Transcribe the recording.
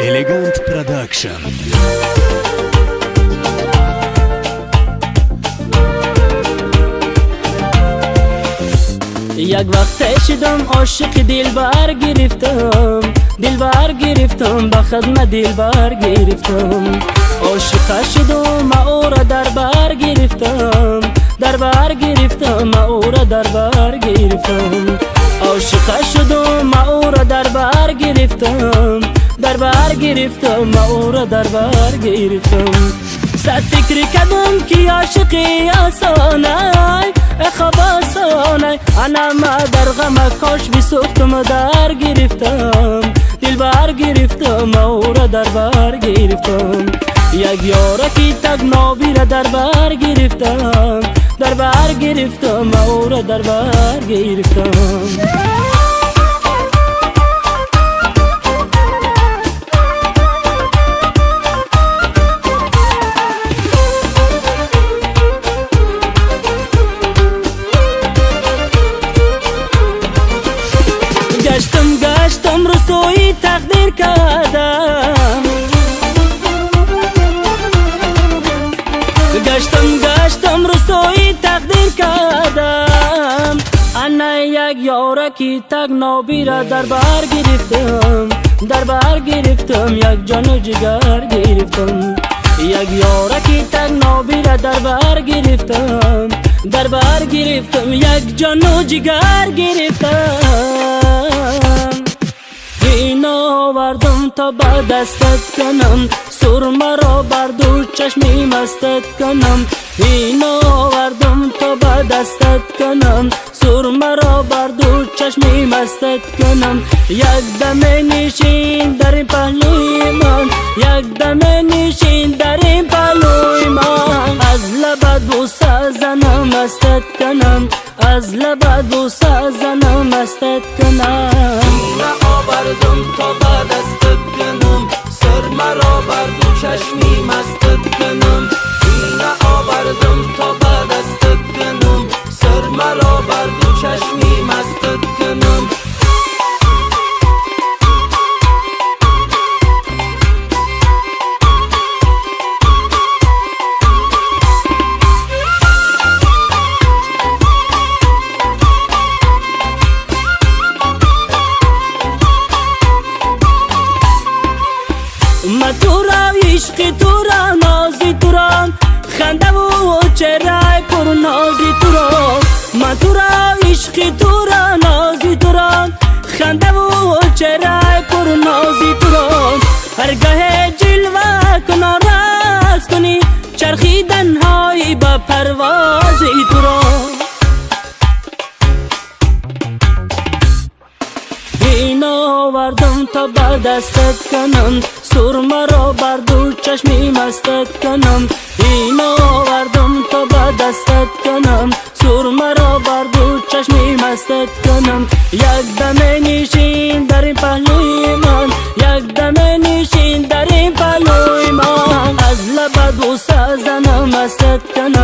Elegant Production. یک وقت شدم عاشق دلبر گرفتم، دلبر گرفتم، به خدمت دلبر گرفتم. عاشق شدم او را در بر گرفتم، در بر گرفتم، او را در بر گرفتم. عاشق شدم او را در بر گرفتم، در بر گرفتم، او را در بر گرفتم. صد فکر کردم که عاشقی آسانه، خواب آسانه، انا ما در غم کاش بسوختم در گرفتم، دلبر گرفتم، او را در بر گرفتم. یک یاره که تگنابی را در بر گرفتم، در بر گرفتم، او را در بر گرفتم. گشتم رسوی تقدیر کردم، گشتم رسوی تقدیر کردم. انا یک یاره که تگنابی را در بر گرفتم، در بر گرفتم، یک جان و جگر گرفتم. یک یاره که تگنابی را در بر گرفتم، در بر گرفتم، یک جان و جگر گرفتم. این آوردم تا به دستت کنم، سرمه را بر دو چشمی مستت کنم. این آوردم تا به دستت کنم، سرمه را بر دو چشمی مستت کنم. یک دم نشین در این پهلوی من، یک دم نشین در این پهلوی من. از لبت بوسه زنم مستت کنم، از لبت بوسه زنم مستت کنم. آوردم تا به دستت کنم، سرمه را بر دو چشمی مستت کنم. این آوردم تا به دستت کنم، سرمه را بر دو چشمی مستت کنم. من تو را عشق تو را نازی تو را، خنده و چهره پر نازی تو را. من تو را عشق تو را نازی تو را، خنده و چهره پر نازی تو را. هرگاه جلوه کنا راز کنی، چرخیدن های با پروازی تو را. این آوردم تا به دستت کنم، سرمه را بر دو چشمی مستت کنم. این آوردم تا به دستت کنم، سرمه را بر دو چشمی مستت کنم. یک دم نشین در این پهلوی من، یک دم نشین در این پهلوی من. از لبت بوسه زنم مستت کنم.